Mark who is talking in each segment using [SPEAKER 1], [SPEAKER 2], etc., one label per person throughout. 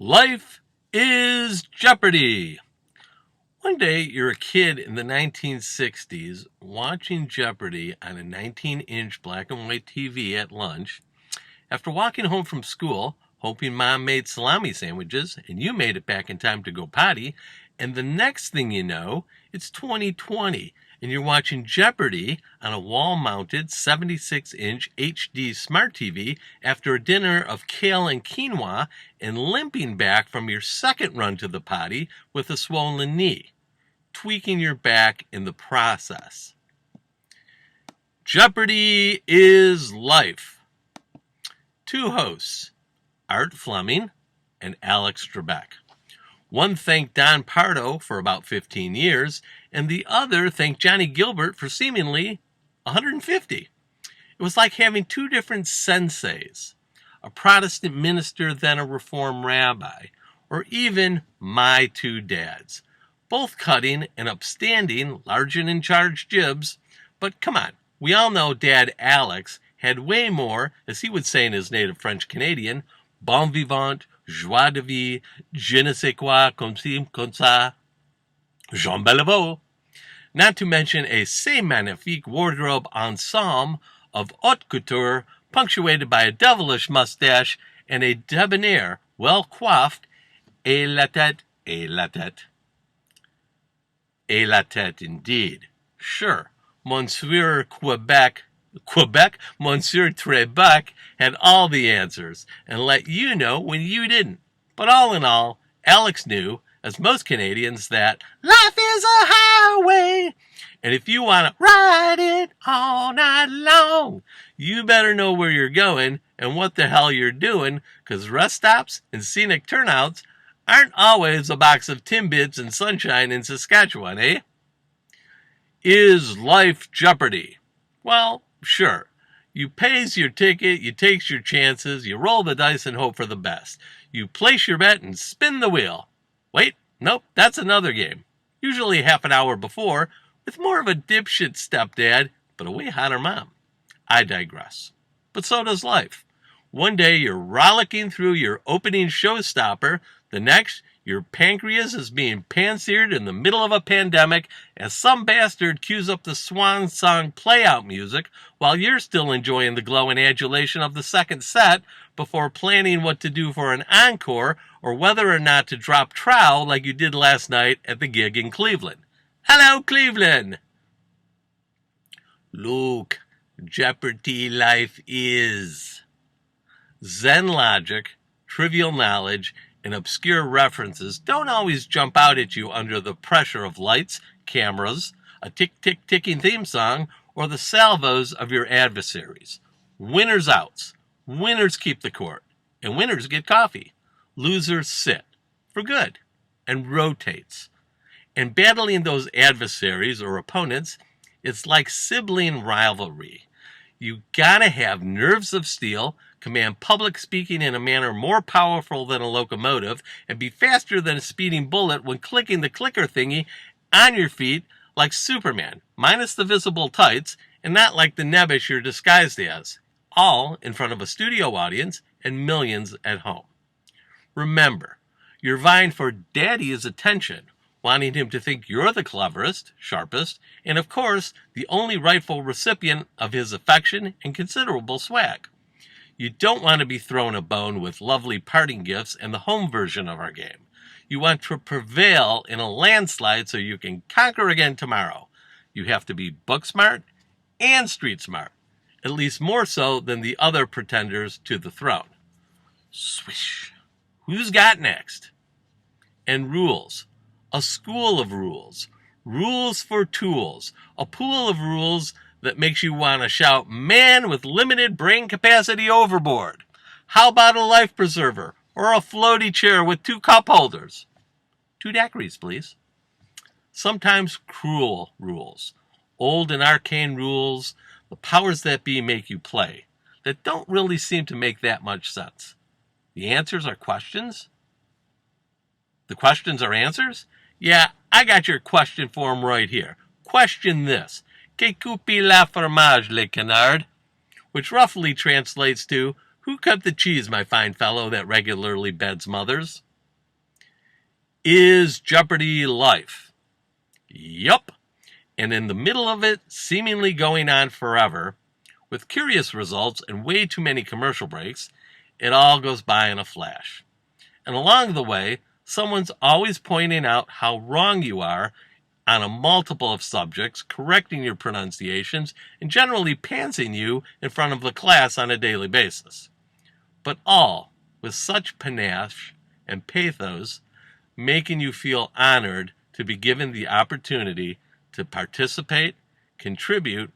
[SPEAKER 1] Life is Jeopardy! One day, you're a kid in the 1960s watching Jeopardy on a 19-inch black and white TV at lunch. After walking home from school, hoping Mom made salami sandwiches and you made it back in time to go potty, and the next thing you know, it's 2020 and you're watching Jeopardy on a wall-mounted 76-inch HD smart TV after a dinner of kale and quinoa and limping back from your second run to the potty with a swollen knee, tweaking your back in the process. Jeopardy is life. Two hosts, Art Fleming and Alex Trebek. One thanked Don Pardo for about 15 years, and the other thanked Johnny Gilbert for seemingly 150. It was like having two different senseis, a Protestant minister, then a Reform rabbi, or even my two dads, both cutting and upstanding, large and in charge jibs. But come on, we all know Dad Alex had way more, as he would say in his native French Canadian, bon vivant, joie de vie, je ne sais quoi, comme ci, comme ça, Jean Beliveau. Not to mention a assez magnifique wardrobe ensemble of haute couture, punctuated by a devilish mustache and a debonair, well-coiffed, et la tête, indeed. Sure, Monsieur Quebec, Monsieur Trebek had all the answers and let you know when you didn't. But all in all, Alex knew, as most Canadians, that life is a highway, and if you want to ride it all night long, you better know where you're going and what the hell you're doing, because rest stops and scenic turnouts aren't always a box of Timbits and sunshine in Saskatchewan, eh? Is life Jeopardy? Well, sure. You pays your ticket, you takes your chances, you roll the dice and hope for the best. You place your bet and spin the wheel. Wait, nope, that's another game. Usually half an hour before, with more of a dipshit stepdad, but a way hotter mom. I digress. But so does life. One day you're rollicking through your opening showstopper, the next your pancreas is being pan-seared in the middle of a pandemic as some bastard cues up the swan song playout music while you're still enjoying the glow and adulation of the second set before planning what to do for an encore or whether or not to drop trowel like you did last night at the gig in Cleveland. Hello, Cleveland! Look, Jeopardy life is. Zen logic, trivial knowledge, and obscure references don't always jump out at you under the pressure of lights, cameras, a tick-tick-ticking theme song, or the salvos of your adversaries. Winners outs. Winners keep the court. And winners get coffee. Losers sit. For good. And rotates. And battling those adversaries or opponents, it's like sibling rivalry. You gotta have nerves of steel, command public speaking in a manner more powerful than a locomotive, and be faster than a speeding bullet when clicking the clicker thingy on your feet like Superman, minus the visible tights, and not like the nebbish you're disguised as, all in front of a studio audience and millions at home. Remember, you're vying for Daddy's attention, wanting him to think you're the cleverest, sharpest, and of course, the only rightful recipient of his affection and considerable swag. You don't want to be thrown a bone with lovely parting gifts and the home version of our game. You want to prevail in a landslide so you can conquer again tomorrow. You have to be book smart and street smart, at least more so than the other pretenders to the throne. Swish. Who's got next? And rules. A school of rules. Rules for tools. A pool of rules that makes you want to shout, man with limited brain capacity overboard. How about a life preserver or a floaty chair with 2 cup holders? 2 daiquiris, please. Sometimes cruel rules. Old and arcane rules, the powers that be make you play, that don't really seem to make that much sense. The answers are questions? The questions are answers? Yeah, I got your question form right here. Question this. Que coupe la fromage, le canard? Which roughly translates to, who cut the cheese, my fine fellow that regularly beds mothers? Is Jeopardy life? Yup. And in the middle of it, seemingly going on forever, with curious results and way too many commercial breaks, it all goes by in a flash. And along the way, someone's always pointing out how wrong you are on a multiple of subjects, correcting your pronunciations, and generally pantsing you in front of the class on a daily basis. But all with such panache and pathos, making you feel honored to be given the opportunity to participate, contribute,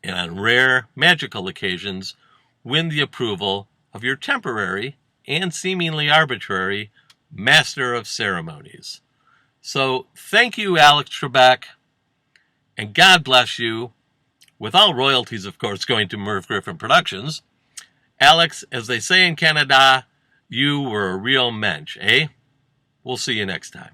[SPEAKER 1] and on rare, magical occasions, win the approval of your temporary and seemingly arbitrary master of ceremonies. So thank you, Alex Trebek, and God bless you, with all royalties, of course, going to Merv Griffin Productions. Alex, as they say in Canada, you were a real mensch, eh? We'll see you next time.